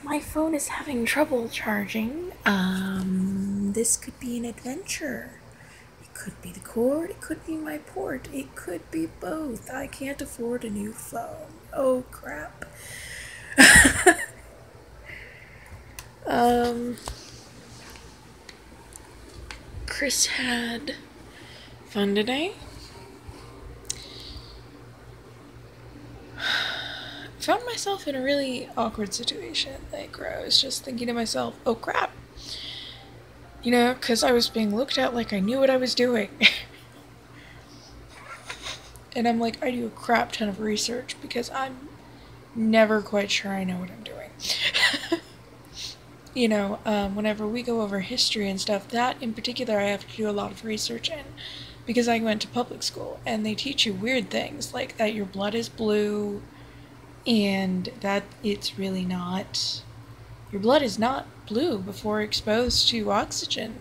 My phone is having trouble charging. This could be an adventure. It could be the cord, it could be my port, it could be both. I can't afford a new phone. Oh crap. um, Chris had fun today. Found myself in a really awkward situation, like where I was just thinking to myself, oh crap. You know, because I was being looked at like I knew what I was doing. And I'm like, I do a crap ton of research because I'm never quite sure I know what I'm doing. You know, whenever we go over history and stuff, that in particular I have to do a lot of research in because I went to public school and they teach you weird things like that your blood is blue and that it's really not. Your blood is not blue before exposed to oxygen.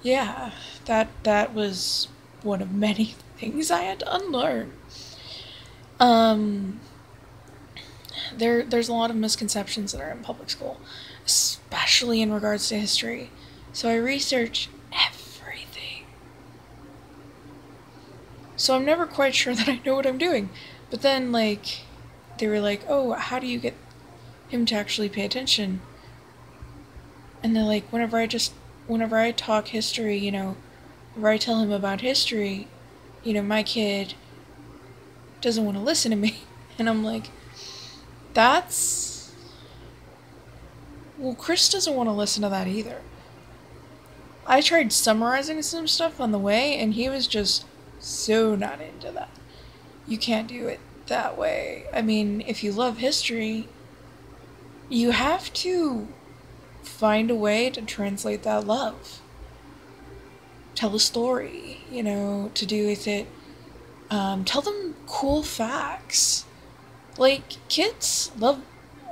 Yeah, that was one of many things I had to unlearn. Um, there's a lot of misconceptions that are in public school, especially in regards to history. So I research everything. So I'm never quite sure that I know what I'm doing. But then like they were like, "Oh, how do you get him to actually pay attention?" And they're like, whenever I talk history, you know, whenever I tell him about history, you know, my kid doesn't want to listen to me. And I'm like, that's. Well, Chris doesn't want to listen to that either. I tried summarizing some stuff on the way, and he was just so not into that. You can't do it that way. I mean, if you love history, you have to find a way to translate that love. Tell a story, you know, to do with it. Tell them cool facts. Like,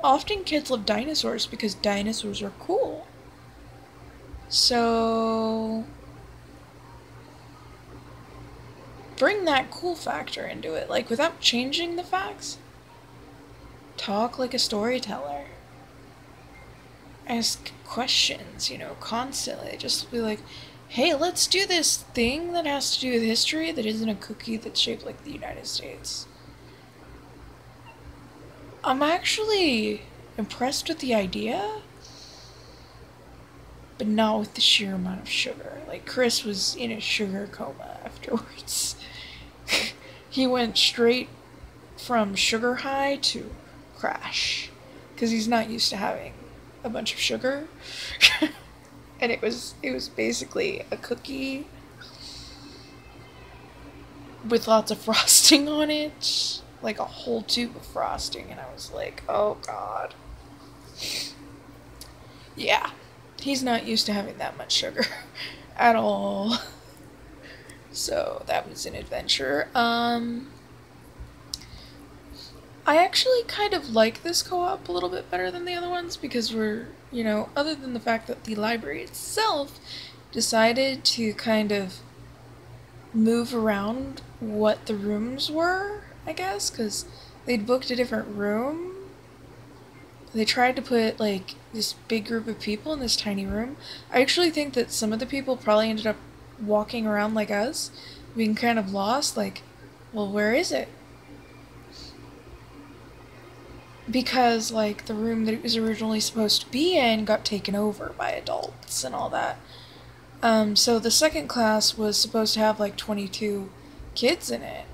often kids love dinosaurs because dinosaurs are cool. So, bring that cool factor into it, like, without changing the facts. Talk like a storyteller. Ask questions, you know, constantly. Just be like, hey, let's do this thing that has to do with history that isn't a cookie that's shaped like the United States. I'm actually impressed with the idea, but not with the sheer amount of sugar. Like, Chris was in a sugar coma afterwards. He went straight from sugar high to crash because he's not used to having a bunch of sugar. And it was basically a cookie with lots of frosting on it, like a whole tube of frosting, and I was like, oh god. Yeah, he's not used to having that much sugar at all. So that was an adventure. I actually kind of like this co-op a little bit better than the other ones because we're, you know, other than the fact that the library itself decided to kind of move around what the rooms were, I guess, because they'd booked a different room. They tried to put, like, this big group of people in this tiny room. I actually think that some of the people probably ended up walking around like us, being kind of lost, like, well, where is it? Because, like, the room that it was originally supposed to be in got taken over by adults and all that. So the second class was supposed to have, like, 22 kids in it.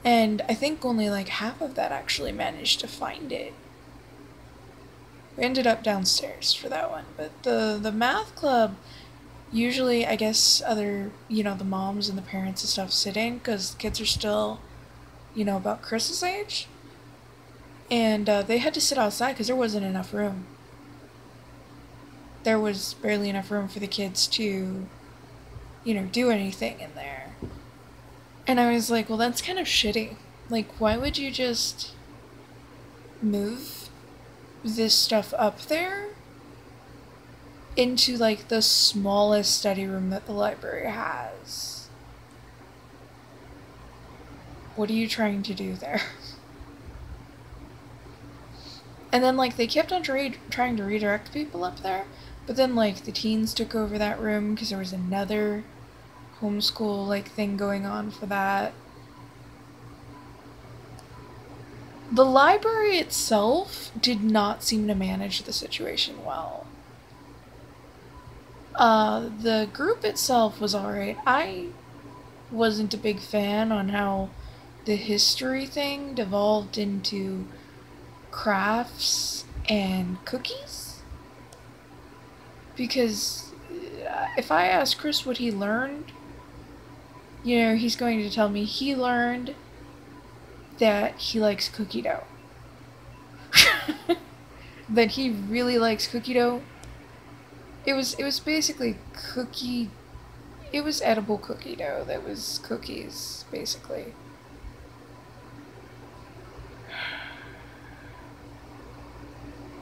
And I think only, like, half of that actually managed to find it. We ended up downstairs for that one. But the math club, usually, I guess, other, you know, the moms and the parents and stuff sit in because kids are still, you know, about Chris's age. And they had to sit outside because there wasn't enough room. There was barely enough room for the kids to, you know, do anything in there. And I was like, well, that's kind of shitty. Like, why would you just move this stuff up there into, like, the smallest study room that the library has? What are you trying to do there? And then, like, they kept on trying to redirect people up there, but then, like, the teens took over that room because there was another homeschool, like, thing going on for that. The library itself did not seem to manage the situation well. The group itself was alright. I wasn't a big fan on how the history thing devolved into crafts and cookies. Because if I ask Chris what he learned, you know, he's going to tell me he learned that he likes cookie dough. That he really likes cookie dough. It was basically cookie. It was edible cookie dough that was cookies, basically.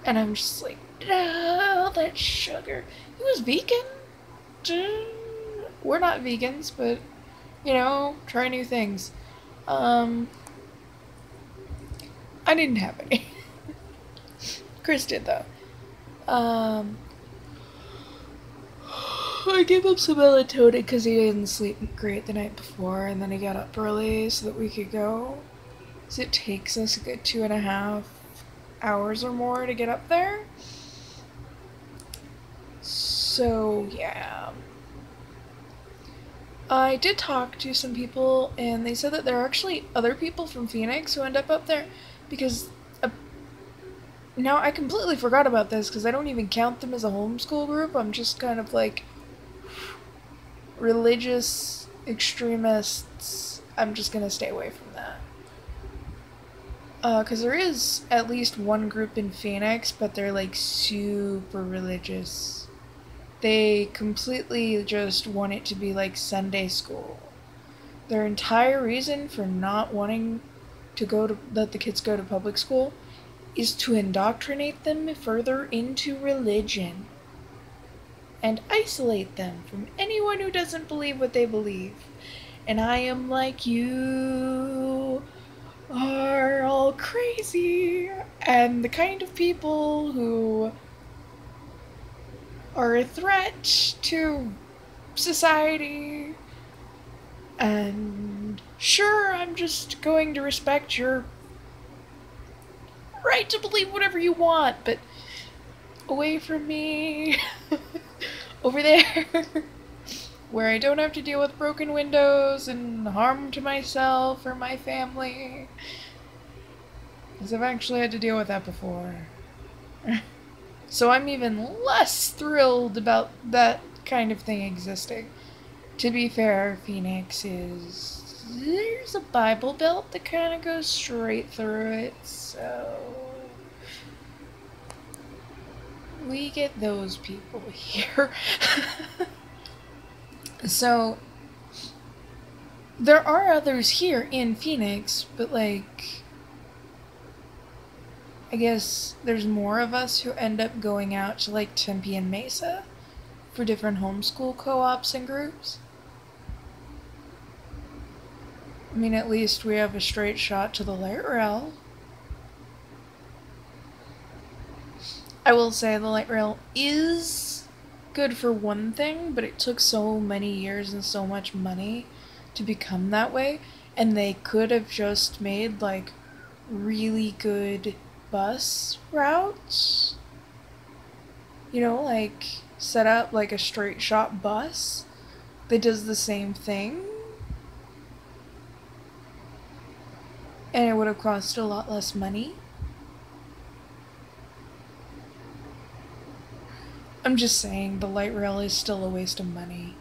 And I'm just like, no, that's sugar. He was vegan. We're not vegans, but, you know, try new things. I didn't have any. Chris did, though. I gave him some melatonin because he didn't sleep great the night before, and then he got up early so that we could go. So it takes us a good 2.5 hours or more to get up there. So, yeah. I did talk to some people, and they said that there are actually other people from Phoenix who end up there, because now I completely forgot about this because I don't even count them as a homeschool group. I'm just kind of like religious extremists. I'm just gonna stay away from that. Because there is at least one group in Phoenix, but they're like super religious. They completely just want it to be like Sunday school. Their entire reason for not wanting to let the kids go to public school is to indoctrinate them further into religion and isolate them from anyone who doesn't believe what they believe. And I am like, you are all crazy, and the kind of people who are a threat to society. And sure, I'm just going to respect your right to believe whatever you want, but away from me. Over there. Where I don't have to deal with broken windows and harm to myself or my family. Because I've actually had to deal with that before. So I'm even less thrilled about that kind of thing existing. To be fair, Phoenix is... there's a Bible Belt that kind of goes straight through it, so... we get those people here. So, there are others here in Phoenix, but like, I guess there's more of us who end up going out to like Tempe and Mesa for different homeschool co-ops and groups. I mean, at least we have a straight shot to the light rail. I will say the light rail is good for one thing, but it took so many years and so much money to become that way, and they could have just made like really good bus routes. You know, like set up like a straight shot bus that does the same thing, and it would have cost a lot less money. I'm just saying, the light rail is still a waste of money.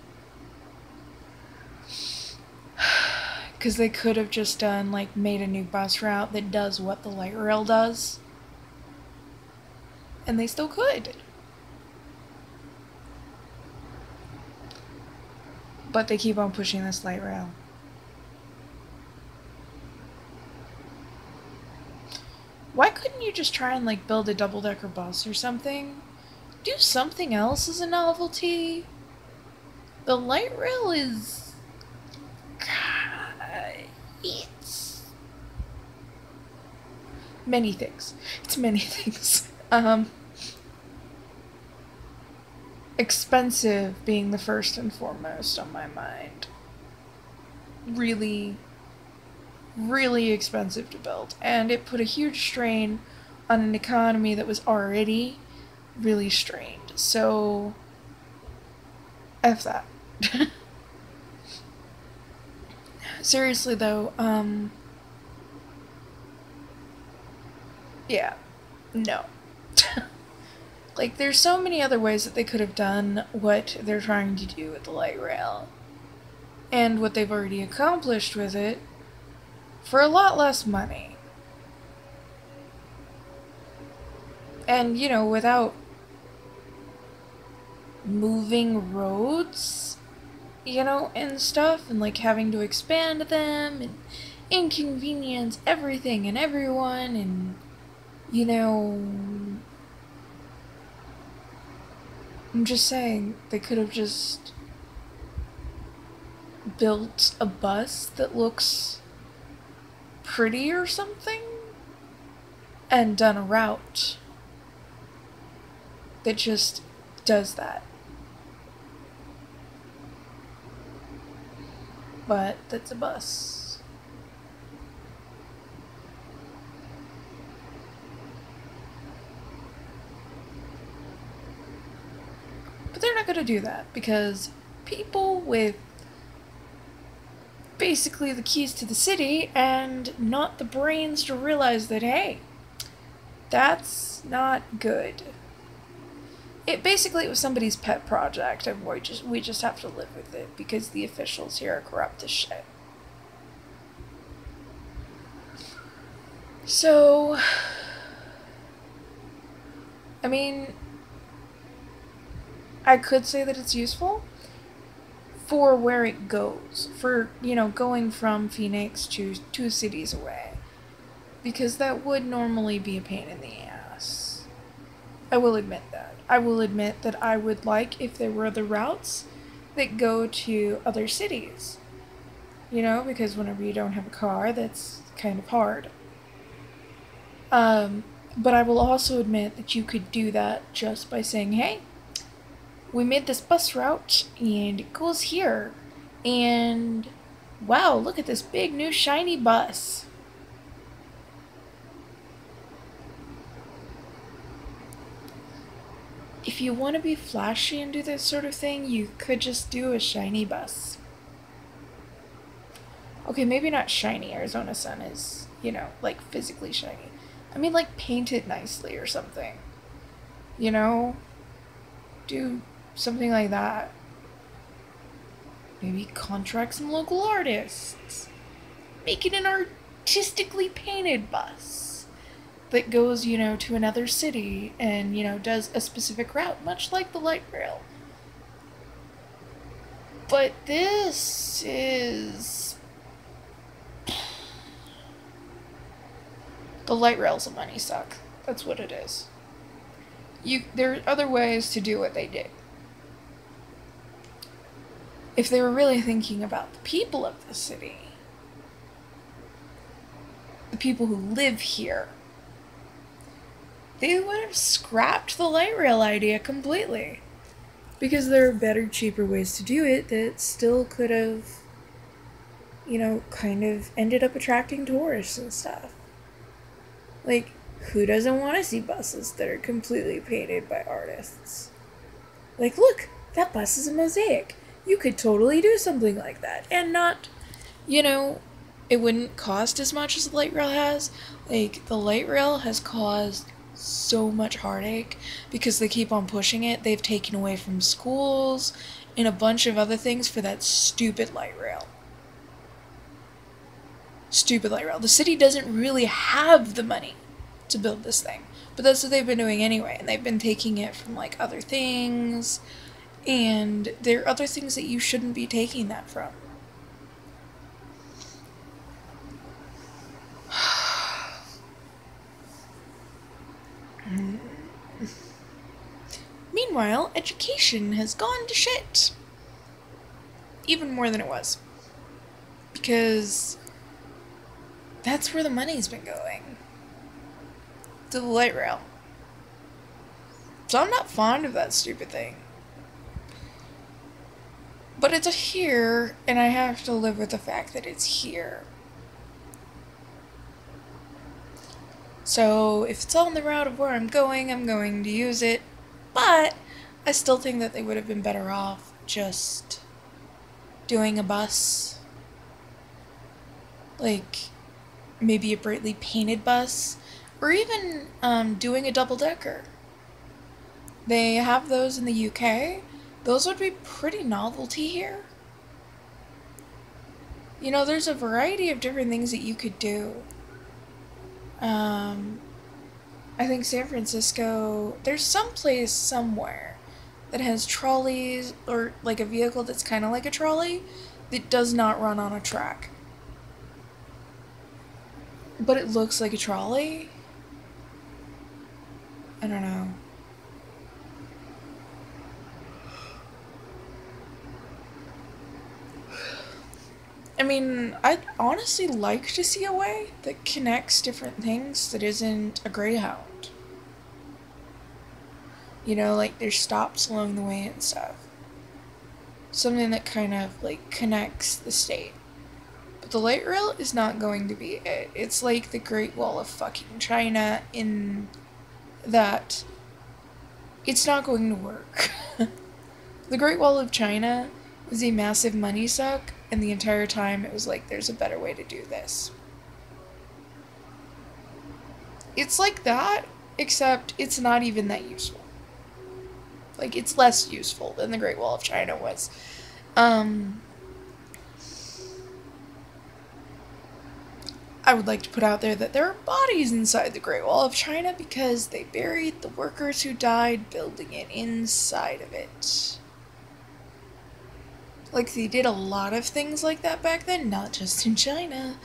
Because they could have just done, like, made a new bus route that does what the light rail does. And they still could. But they keep on pushing this light rail. Why couldn't you just try and, like, build a double-decker bus or something? Do something else as a novelty. The light rail is... Many things. It's many things. Expensive being the first and foremost on my mind. Really, really expensive to build. And it put a huge strain on an economy that was already really strained. So, F that. Seriously though, yeah, no. Like, there's so many other ways that they could have done what they're trying to do with the light rail. And what they've already accomplished with it for a lot less money. And, you know, without moving roads, you know, and stuff, and like having to expand them and inconvenience everything and everyone, and, you know, I'm just saying, they could have just built a bus that looks pretty or something, and done a route that just does that. But that's a bus. But they're not going to do that because people with basically the keys to the city and not the brains to realize that, hey, that's not good. It was somebody's pet project, and we just have to live with it because the officials here are corrupt as shit. So, I mean, I could say that it's useful for where it goes, for, you know, going from Phoenix to 2 cities away, because that would normally be a pain in the ass. I will admit that. I will admit that I would like if there were other routes that go to other cities. You know, because whenever you don't have a car, that's kind of hard. But I will also admit that you could do that just by saying, hey, we made this bus route, and it goes here. And, wow, look at this big new shiny bus. If you want to be flashy and do this sort of thing, you could just do a shiny bus. Okay, maybe not shiny. Arizona Sun is, you know, like physically shiny. I mean, like painted nicely or something. You know? Do something like that. Maybe contract some local artists. Make it an artistically painted bus that goes, you know, to another city and, you know, does a specific route, much like the light rail. But this is... The light rail's a money suck. That's what it is. There are other ways to do what they did. If they were really thinking about the people of the city, the people who live here, they would have scrapped the light rail idea completely. Because there are better, cheaper ways to do it that still could have, you know, kind of ended up attracting tourists and stuff. Like, who doesn't want to see buses that are completely painted by artists? Like, look, that bus is a mosaic. You could totally do something like that. And not, you know, it wouldn't cost as much as the light rail has. Like, the light rail has caused so much heartache because they keep on pushing it. They've taken away from schools and a bunch of other things for that stupid light rail. Stupid light rail. The city doesn't really have the money to build this thing, but that's what they've been doing anyway, and they've been taking it from like other things, and there are other things that you shouldn't be taking that from. Meanwhile, education has gone to shit. Even more than it was. Because that's where the money's been going. to the light rail. So I'm not fond of that stupid thing. But it's here, and I have to live with the fact that it's here. So if it's on the route of where I'm going to use it. But I still think that they would have been better off just doing a bus. Like, maybe a brightly painted bus. Or even doing a double-decker. They have those in the UK. Those would be pretty novelty here. You know, there's a variety of different things that you could do. I think San Francisco, there's some place somewhere that has trolleys, or like a vehicle that's kind of like a trolley that does not run on a track. But it looks like a trolley. I don't know. I mean, I'd honestly like to see a way that connects different things that isn't a Greyhound. You know, like there's stops along the way and stuff. Something that kind of like connects the state. But the light rail is not going to be it. It's like the Great Wall of fucking China in that it's not going to work. The Great Wall of China is a massive money suck. And the entire time it was like, there's a better way to do this. It's like that, except it's not even that useful. Like, it's less useful than the Great Wall of China was. I would like to put out there that there are bodies inside the Great Wall of China because they buried the workers who died building it inside of it. Like, they did a lot of things like that back then, not just in China.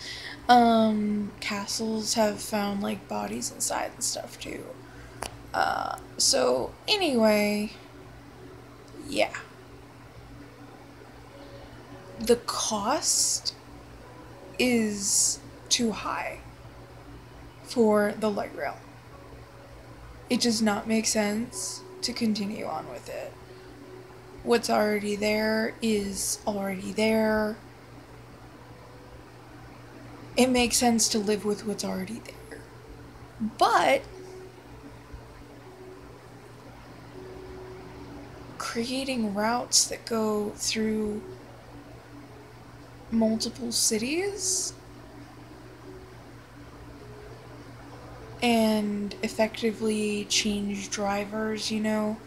Castles have found, like, bodies inside and stuff, too. So, anyway, yeah. The cost is too high for the light rail. It does not make sense to continue on with it. What's already there is already there. It makes sense to live with what's already there. But creating routes that go through multiple cities and effectively change drivers, you know,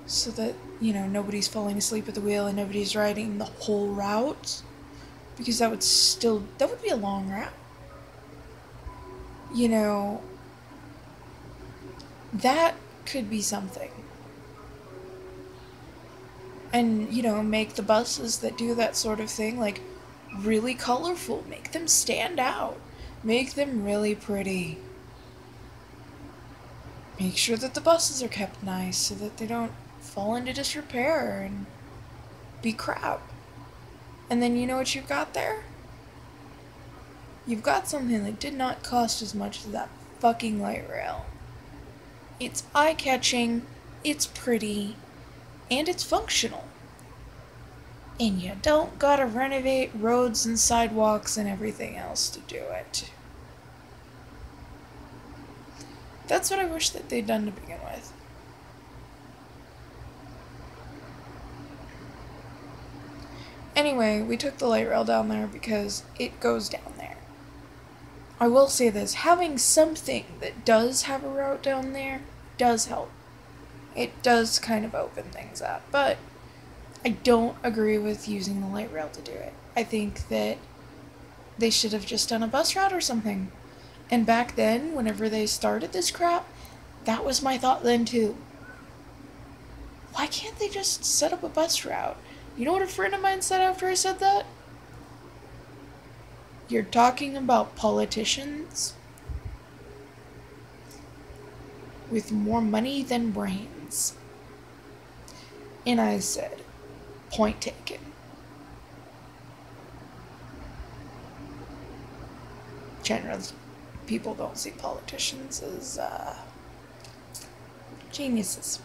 so that, you know, nobody's falling asleep at the wheel and nobody's riding the whole route, because that would be a long route. You know, that could be something. And, you know, make the buses that do that sort of thing, like, really colorful. Make them stand out. Make them really pretty. Make sure that the buses are kept nice so that they don't fall into disrepair and be crap. And then you know what you've got there? You've got something that did not cost as much as that fucking light rail. It's eye-catching, it's pretty, and it's functional. And you don't gotta renovate roads and sidewalks and everything else to do it. That's what I wish that they'd done to begin with. Anyway, we took the light rail down there because it goes down there. I will say this, having something that does have a route down there does help. It does kind of open things up, but I don't agree with using the light rail to do it. I think that they should have just done a bus route or something. And back then, whenever they started this crap, that was my thought then too. Why can't they just set up a bus route? You know what a friend of mine said after I said that? You're talking about politicians with more money than brains. And I said, point taken. people don't see politicians as geniuses.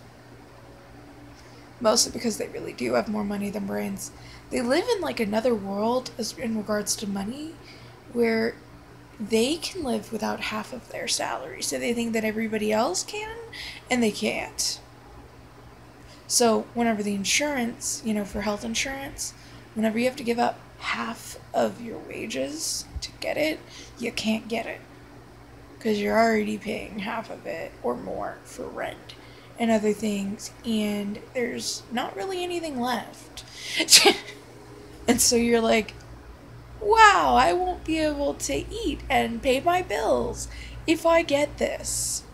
Mostly because they really do have more money than brains. They live in like another world as in regards to money, where they can live without half of their salary. So they think that everybody else can, and they can't. So whenever the insurance, for health insurance, whenever you have to give up half of your wages to get it, you can't get it. Because you're already paying half of it or more for rent and other things, and there's not really anything left. And so you're like, wow, I won't be able to eat and pay my bills if I get this.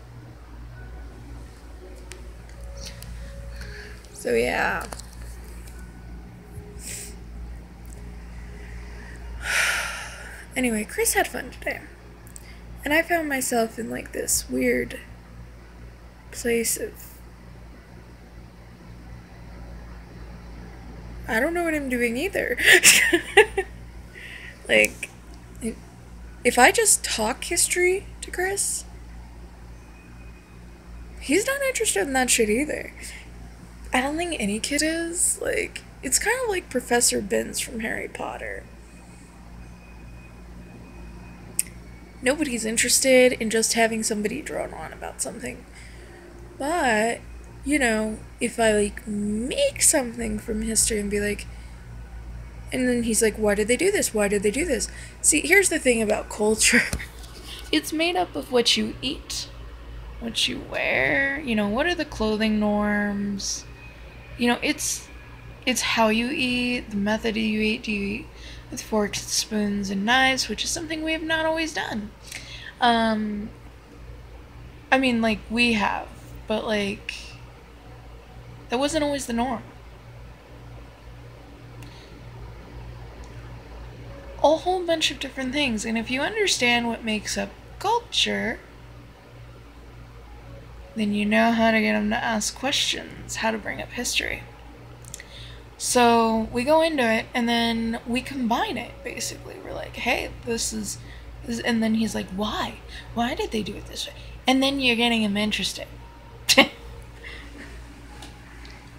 So yeah. Anyway, Chris had fun today. And I found myself in like this weird place of, I don't know what I'm doing either. Like, if I just talk history to Chris, he's not interested in that shit either. I don't think any kid is. Like, it's kind of like Professor Binns from Harry Potter. Nobody's interested in just having somebody drone on about something. But, if I, like, make something from history and be like, and then he's like, why did they do this? Why did they do this? See, here's the thing about culture. It's made up of what you eat, what you wear, what are the clothing norms? It's how you eat, the method you eat. Do you eat with forks, spoons, and knives, which is something we have not always done. We have, but, that wasn't always the norm. A whole bunch of different things, and if you understand what makes up culture, then you know how to get them to ask questions, how to bring up history. So we go into it, and then we combine it, basically. We're like, hey, this is, and then he's like, why? Why did they do it this way? And then you're getting him interested.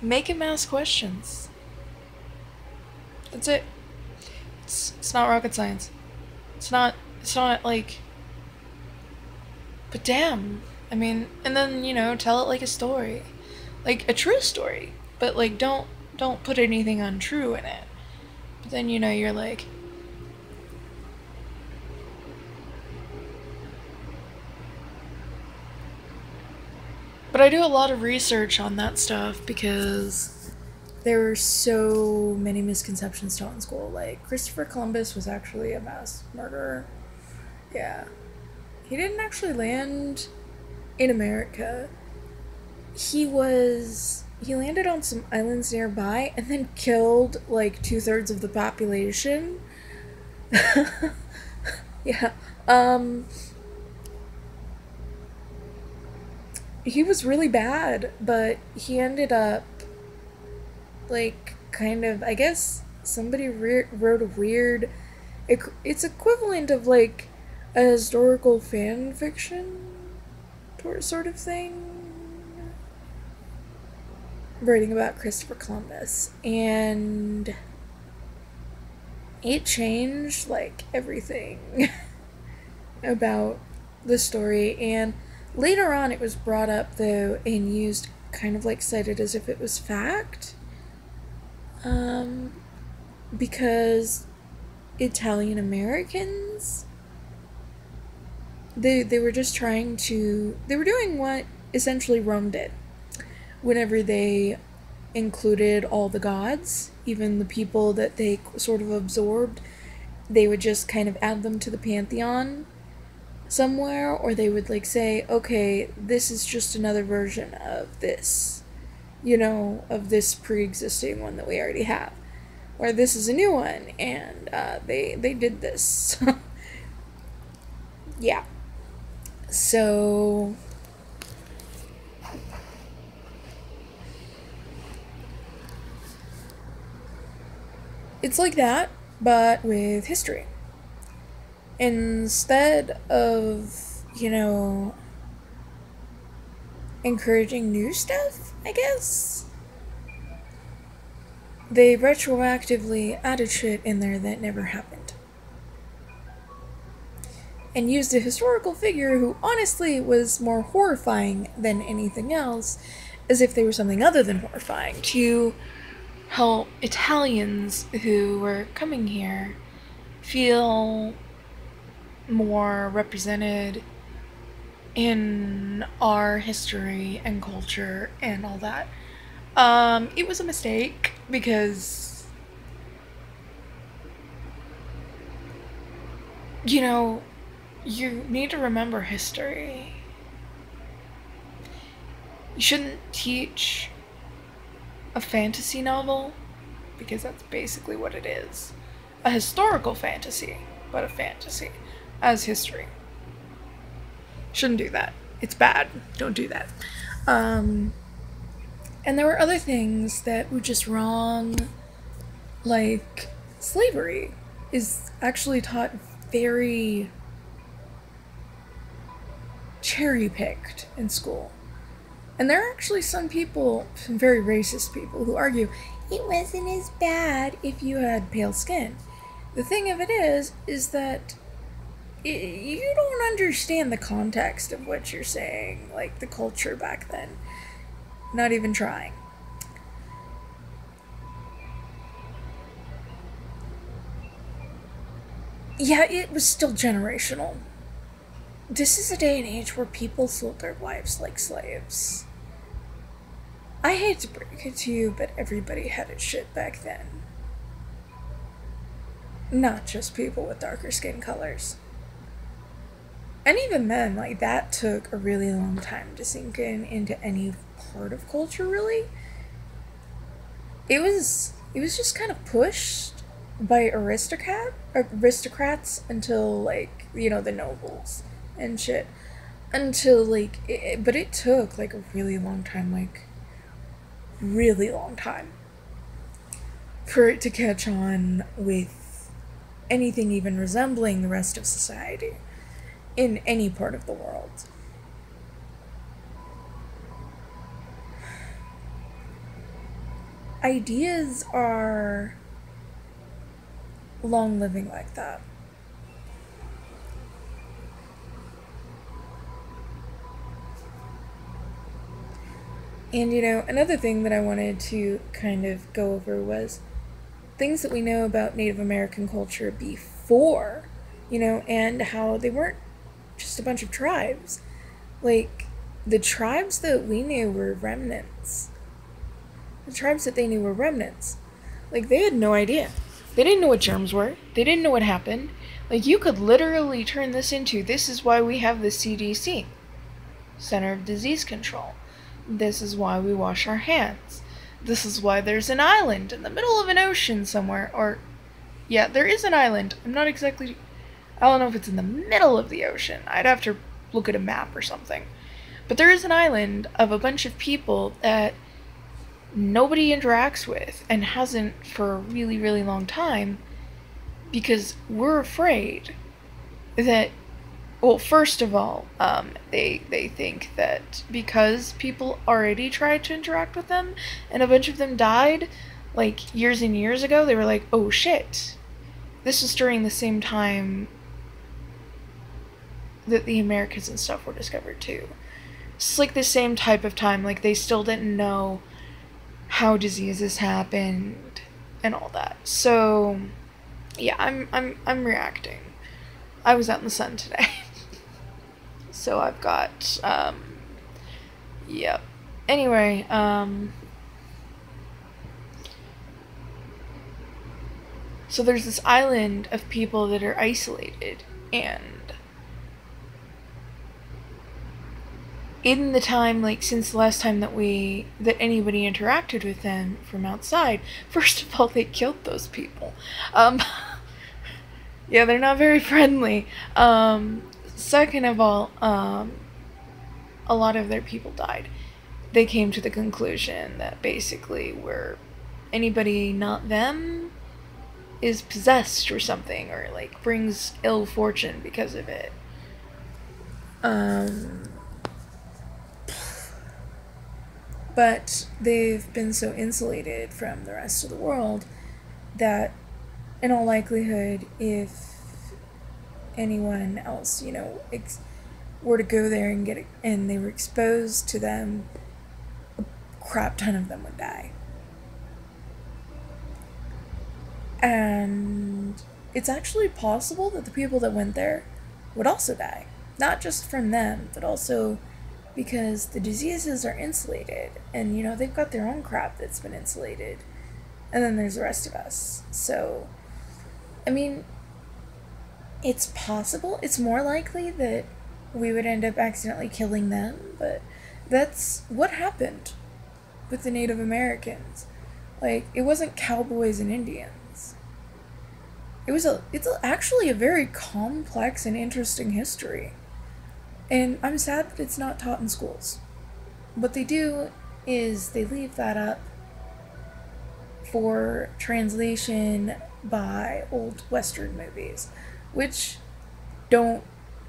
Make him ask questions. That's it. It's not rocket science. It's not like, but damn. And then, tell it like a story. Like a true story. But, don't put anything untrue in it. But then, you're like, but I do a lot of research on that stuff because there were so many misconceptions taught in school. Like, Christopher Columbus was actually a mass murderer. Yeah. He didn't actually land in America. He landed on some islands nearby and then killed, 2/3 of the population. Yeah. He was really bad, but he ended up, I guess somebody wrote a weird, it's equivalent of, a historical fan fiction sort of thing, writing about Christopher Columbus, and it changed, everything about the story, and later on it was brought up, though, and used kind of, cited as if it was fact, because Italian Americans, they were just they were doing what essentially Rome did. Whenever they included all the gods, even the people that they sort of absorbed, they would just kind of add them to the pantheon somewhere, or they would say, okay, this is just another version of this, of this pre-existing one that we already have, or this is a new one, and they did this. Yeah. So it's like that, but with history. instead of, encouraging new stuff, I guess, they retroactively added shit in there that never happened. And used a historical figure who honestly was more horrifying than anything else, as if they were something other than horrifying, to help Italians who were coming here feel more represented in our history and culture and all that. It was a mistake because, you need to remember history. You shouldn't teach a fantasy novel, because that's basically what it is. A historical fantasy, but a fantasy, as history. Shouldn't do that. It's bad. Don't do that. And there were other things that were just wrong, like slavery is actually taught very cherry-picked in school. And there are actually some people, some very racist people, who argue it wasn't as bad if you had pale skin. The thing of it is that you don't understand the context of what you're saying, like the culture back then. Not even trying. Yeah, it was still generational. This is a day and age where people sold their wives like slaves. I hate to break it to you, but everybody had it shit back then. Not just people with darker skin colors. And even then, like, that took a really long time to sink into any part of culture, really. It was just kind of pushed by aristocrats until, like, the nobles and shit. Until, like, but it took, like, a really long time, like, really long time for it to catch on with anything even resembling the rest of society in any part of the world. Ideas are long living like that. And another thing that I wanted to kind of go over was things that we know about Native American culture before, and how they weren't just a bunch of tribes. Like, the tribes that we knew were remnants. The tribes that they knew were remnants. Like, they had no idea. They didn't know what germs were. They didn't know what happened. Like, you could literally turn this into, this is why we have the CDC, Center of Disease Control. This is why we wash our hands. This is why there's an island in the middle of an ocean somewhere. Or, yeah, there is an island. I don't know if it's in the middle of the ocean. I'd have to look at a map or something. But there is an island of a bunch of people that nobody interacts with and hasn't for a really, really long time, because we're afraid that, well, first of all, they think that because people already tried to interact with them and a bunch of them died, like, years and years ago, they were like, oh shit, this was during the same time that the Americas and stuff were discovered too. It's like the same type of time, like, they still didn't know how diseases happened and all that. So yeah, I'm reacting. I was out in the sun today. So I've got yep. Anyway, so there's this island of people that are isolated, and in the time, like, since the last time that anybody interacted with them from outside, first of all, they killed those people. Yeah, they're not very friendly. Second of all, a lot of their people died. They came to the conclusion that basically anybody not them is possessed or something, or like brings ill fortune because of it. But they've been so insulated from the rest of the world that, in all likelihood, if anyone else, were to go there and get it, and they were exposed to them, a crap ton of them would die. And it's actually possible that the people that went there would also die. Not just from them, but also because the diseases are insulated. And, they've got their own crap that's been insulated. And then there's the rest of us. So, I mean, it's possible. It's more likely that we would end up accidentally killing them. But that's what happened with the Native Americans. Like, it wasn't cowboys and Indians. It's actually a very complex and interesting history. And I'm sad that it's not taught in schools. What they do is they leave that up for translation by old Western movies, which don't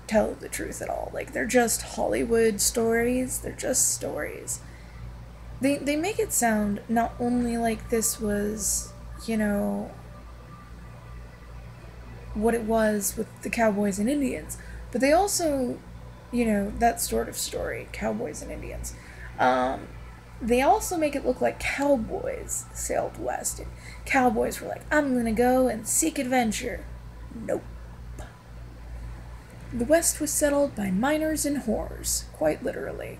tell the truth at all. Like, they're just Hollywood stories. They're just stories. They make it sound not only like this was, what it was with the cowboys and Indians, but they also, that sort of story, cowboys and Indians. They also make it look like cowboys sailed west, and cowboys were like, I'm gonna go and seek adventure. Nope. The West was settled by miners and whores, quite literally.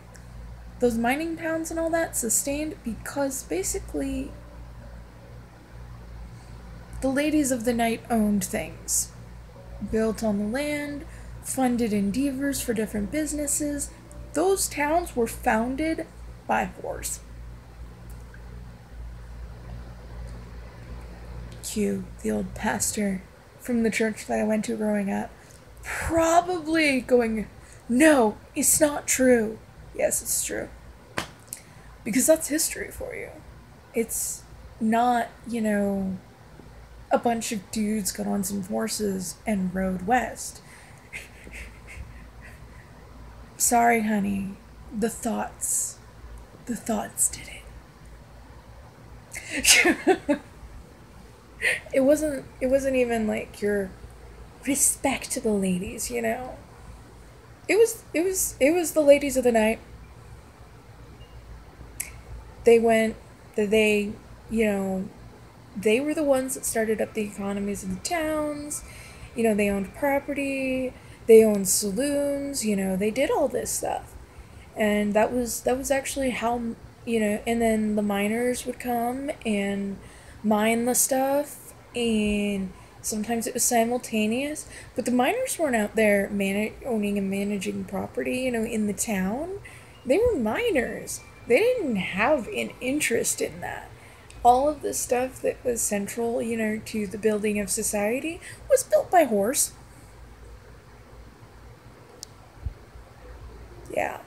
Those mining towns and all that sustained because basically the ladies of the night owned things, built on the land, funded endeavors for different businesses. Those towns were founded by whores. Cue the old pastor from the church that I went to growing up, probably going, no, it's not true. Yes, it's true. Because that's history for you. It's not, a bunch of dudes got on some horses and rode west. Sorry, honey. The thoughts did it. It wasn't even like your respectable ladies, It was the ladies of the night. They were the ones that started up the economies of the towns. They owned property, they owned saloons, they did all this stuff. And that was actually how, and then the miners would come and mine the stuff, and sometimes it was simultaneous, but the miners weren't out there owning and managing property, in the town. They were miners. They didn't have an interest in that. All of the stuff that was central, to the building of society was built by whores. Yeah.